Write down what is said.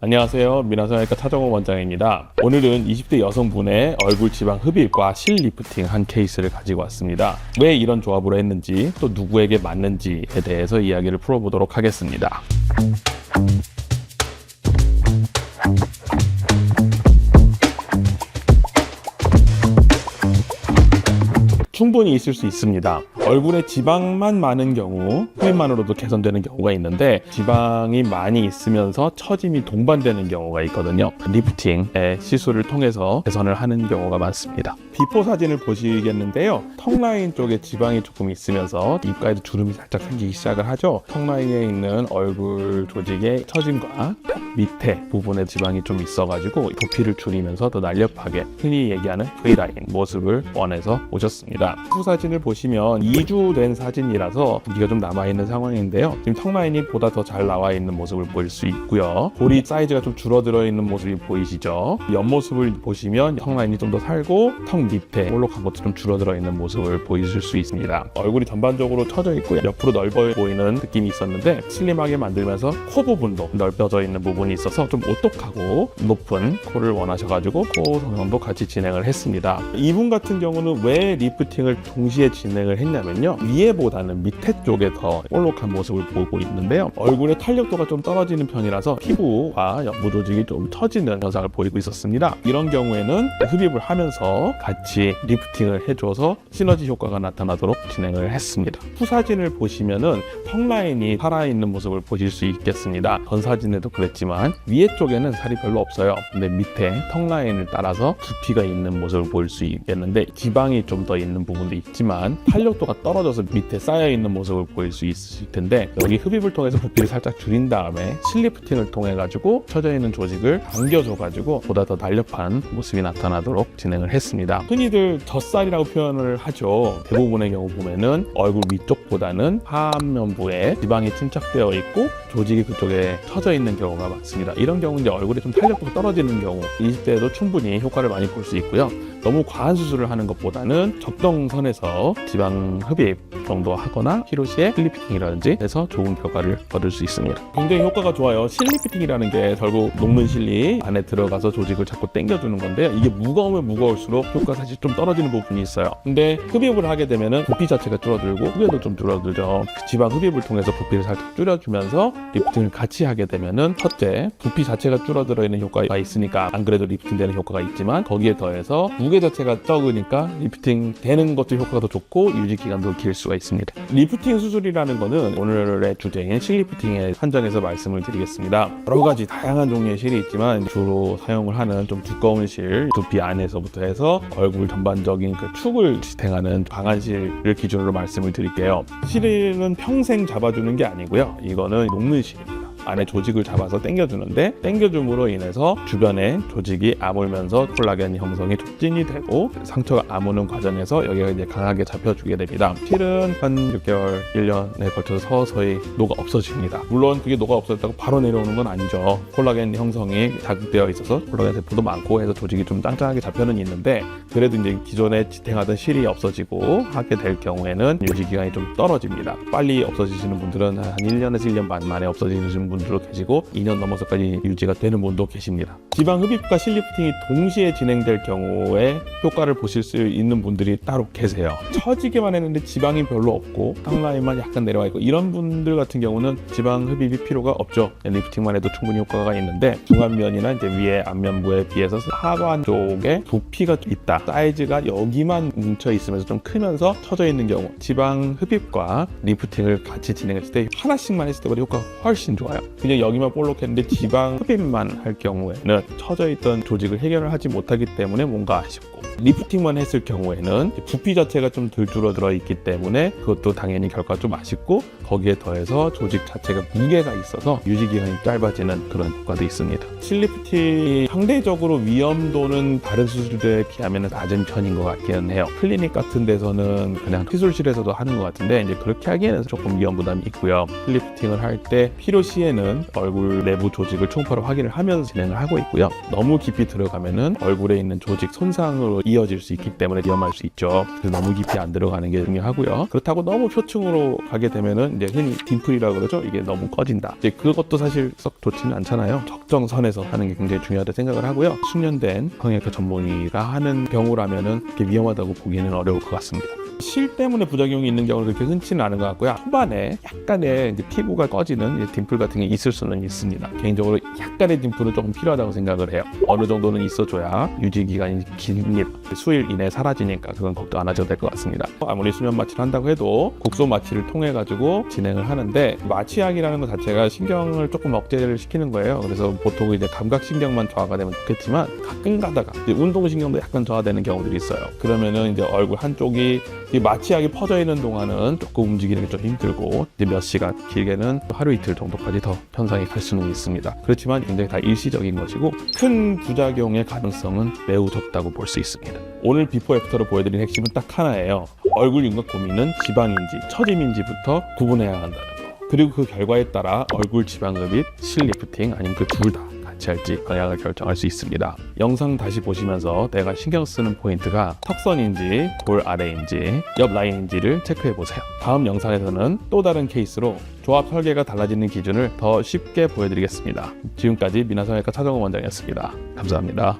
안녕하세요. 미나성외과 차정호 원장입니다. 오늘은 20대 여성분의 얼굴 지방 흡입과 실 리프팅 한 케이스를 가지고 왔습니다. 왜 이런 조합으로 했는지 또 누구에게 맞는지에 대해서 이야기를 풀어보도록 하겠습니다. 충분히 있을 수 있습니다. 얼굴에 지방만 많은 경우 흡입만으로도 개선되는 경우가 있는데, 지방이 많이 있으면서 처짐이 동반되는 경우가 있거든요. 리프팅의 시술을 통해서 개선을 하는 경우가 많습니다. 비포 사진을 보시겠는데요, 턱 라인 쪽에 지방이 조금 있으면서 입가에도 주름이 살짝 생기기 시작을 하죠. 턱 라인에 있는 얼굴 조직의 처짐과 밑에 부분에 지방이 좀 있어가지고 부피를 줄이면서 더 날렵하게, 흔히 얘기하는 V라인 모습을 원해서 오셨습니다. 후 사진을 보시면 2주 된 사진이라서 부피가 좀 남아있는 상황인데요, 지금 턱 라인이 보다 더 잘 나와 있는 모습을 보일 수 있고요. 볼이 사이즈가 좀 줄어들어 있는 모습이 보이시죠. 옆모습을 보시면 턱 라인이 좀 더 살고 턱 밑에 볼록한 것도 좀 줄어들어 있는 모습을 보이실 수 있습니다. 얼굴이 전반적으로 처져 있고 옆으로 넓어 보이는 느낌이 있었는데, 슬림하게 만들면서 코 부분도 넓혀져 있는 부분이 있어서 좀 오똑하고 높은 코를 원하셔가지고 코 성형도 같이 진행을 했습니다. 이분 같은 경우는 왜 리프팅을 동시에 진행을 했냐면요, 위에보다는 밑에 쪽에 더 볼록한 모습을 보고 있는데요, 얼굴의 탄력도가 좀 떨어지는 편이라서 피부와 옆부 조직이 좀 처지는 현상을 보이고 있었습니다. 이런 경우에는 흡입을 하면서 같이 리프팅을 해줘서 시너지 효과가 나타나도록 진행을 했습니다. 후 사진을 보시면은 턱 라인이 살아있는 모습을 보실 수 있겠습니다. 전 사진에도 그랬지만 위에 쪽에는 살이 별로 없어요. 근데 밑에 턱 라인을 따라서 부피가 있는 모습을 볼 수 있겠는데, 지방이 좀 더 있는 부분도 있지만 탄력도가 떨어져서 밑에 쌓여있는 모습을 보일 수 있을 텐데, 여기 흡입을 통해서 부피를 살짝 줄인 다음에 실리프팅을 통해 가지고 처져 있는 조직을 당겨줘 가지고 보다 더 날렵한 모습이 나타나도록 진행을 했습니다. 흔히들 젖살이라고 표현을 하죠. 대부분의 경우 보면은 얼굴 위쪽보다는 하안면부에 지방이 침착되어 있고 조직이 그쪽에 처져 있는 경우가 많습니다. 이런 경우 이제 얼굴에 좀 탄력도가 떨어지는 경우, 20대에도 충분히 효과를 많이 볼 수 있고요. 너무 과한 수술을 하는 것보다는 적정선에서 지방 흡입 정도 하거나 필요시에 실리프팅이라든지 해서 좋은 결과를 얻을 수 있습니다. 굉장히 효과가 좋아요. 실리프팅이라는 게 결국 녹는 실리 안에 들어가서 조직을 자꾸 당겨주는 건데요, 이게 무거우면 무거울수록 효과가 사실 좀 떨어지는 부분이 있어요. 근데 흡입을 하게 되면은 부피 자체가 줄어들고 후계도 좀 줄어들죠. 지방 흡입을 통해서 부피를 살짝 줄여주면서 리프팅을 같이 하게 되면은, 첫째, 부피 자체가 줄어들어 있는 효과가 있으니까 안 그래도 리프팅 되는 효과가 있지만, 거기에 더해서 무게 자체가 적으니까 리프팅 되는 것도 효과가 더 좋고 유지 기간도 길 수가 있습니다. 리프팅 수술이라는 거는 오늘의 주제인 실리프팅에 한정해서 말씀을 드리겠습니다. 여러 가지 다양한 종류의 실이 있지만 주로 사용을 하는 좀 두꺼운 실, 두피 안에서부터 해서 얼굴 전반적인 그 축을 지탱하는 강한 실을 기준으로 말씀을 드릴게요. 실은 평생 잡아주는 게 아니고요, 이거는 녹는 실입니다. 안에 조직을 잡아서 당겨주는데, 당겨줌으로 인해서 주변에 조직이 아물면서 콜라겐 형성이 촉진이 되고 상처가 아무는 과정에서 여기가 이제 강하게 잡혀주게 됩니다. 실은 한 6개월, 1년에 걸쳐서 서서히 녹아 없어집니다. 물론 그게 녹아 없어졌다고 바로 내려오는 건 아니죠. 콜라겐 형성이 자극되어 있어서 콜라겐 세포도 많고 해서 조직이 좀 짱짱하게 잡혀는 있는데, 그래도 이제 기존에 지탱하던 실이 없어지고 하게 될 경우에는 유지 기간이 좀 떨어집니다. 빨리 없어지시는 분들은 한 1년에서 1년 반 만에 없어지시는 분들도 계시고 2년 넘어서까지 유지가 되는 분도 계십니다. 지방 흡입과 실리프팅이 동시에 진행될 경우에 효과를 보실 수 있는 분들이 따로 계세요. 처지기만 했는데 지방이 별로 없고 턱 라인만 약간 내려와 있고, 이런 분들 같은 경우는 지방 흡입이 필요가 없죠. 리프팅만 해도 충분히 효과가 있는데, 중안면이나 이제 위에 안면부에 비해서 하관 쪽에 부피가 있다, 사이즈가 여기만 뭉쳐 있으면서 좀 크면서 처져 있는 경우, 지방 흡입과 리프팅을 같이 진행했을 때 하나씩만 했을 때보다 효과가 훨씬 좋아요. 그냥 여기만 볼록했는데 지방 흡입만 할 경우에는 처져 있던 조직을 해결을 하지 못하기 때문에 뭔가 아쉽고, 리프팅만 했을 경우에는 부피 자체가 좀 덜 줄어들어 있기 때문에 그것도 당연히 결과가 좀 아쉽고, 거기에 더해서 조직 자체가 무게가 있어서 유지 기간이 짧아지는 그런 효과도 있습니다. 실리프팅이 상대적으로 위험도는 다른 수술들에 비하면 낮은 편인 것 같기는 해요. 클리닉 같은 데서는 그냥 시술실에서도 하는 것 같은데, 이제 그렇게 하기에는 조금 위험 부담이 있고요. 실리프팅을 할 때 필요시에는 얼굴 내부 조직을 초음파로 확인을 하면서 진행을 하고 있고요. 너무 깊이 들어가면은 얼굴에 있는 조직 손상으로 이어질 수 있기 때문에 위험할 수 있죠. 그래서 너무 깊이 안 들어가는 게 중요하고요. 그렇다고 너무 표층으로 가게 되면은 이제 흔히 딤플이라고 그러죠. 이게 너무 커진다. 이제 그것도 사실 썩 좋지는 않잖아요. 적정선에서 하는 게 굉장히 중요하다 생각을 하고요. 숙련된 성형외과 전문의가 하는 경우라면은 이렇게 위험하다고 보기는 어려울 것 같습니다. 실 때문에 부작용이 있는 경우는 그렇게 흔치는 않은 것 같고요. 초반에 약간의 이제 피부가 꺼지는 딤플 같은 게 있을 수는 있습니다. 개인적으로 약간의 딤플은 조금 필요하다고 생각을 해요. 어느 정도는 있어줘야 유지 기간이 깁니다. 수일 이내에 사라지니까 그건 걱정 안 하셔도 될 것 같습니다. 아무리 수면 마취를 한다고 해도 국소 마취를 통해 가지고 진행을 하는데, 마취약이라는 것 자체가 신경을 조금 억제를 시키는 거예요. 그래서 보통 이제 감각신경만 저하가 되면 좋겠지만 가끔 가다가 운동신경도 약간 저하되는 경우들이 있어요. 그러면은 이제 얼굴 한쪽이 이 마취약이 퍼져 있는 동안은 조금 움직이는 게 좀 힘들고, 이제 몇 시간, 길게는 하루 이틀 정도까지 더 현상이 갈 수는 있습니다. 그렇지만 굉장히 다 일시적인 것이고 큰 부작용의 가능성은 매우 적다고 볼 수 있습니다. 오늘 비포 애프터로 보여드린 핵심은 딱 하나예요. 얼굴 윤곽 고민은 지방인지 처짐인지부터 구분해야 한다는 거. 그리고 그 결과에 따라 얼굴 지방흡입, 실 리프팅 아니면 그 둘 다 같이 할지 방향을 결정할 수 있습니다. 영상 다시 보시면서 내가 신경 쓰는 포인트가 턱선인지 볼 아래인지 옆 라인인지를 체크해 보세요. 다음 영상에서는 또 다른 케이스로 조합 설계가 달라지는 기준을 더 쉽게 보여드리겠습니다. 지금까지 미나성형외과 차정원 원장이었습니다. 감사합니다.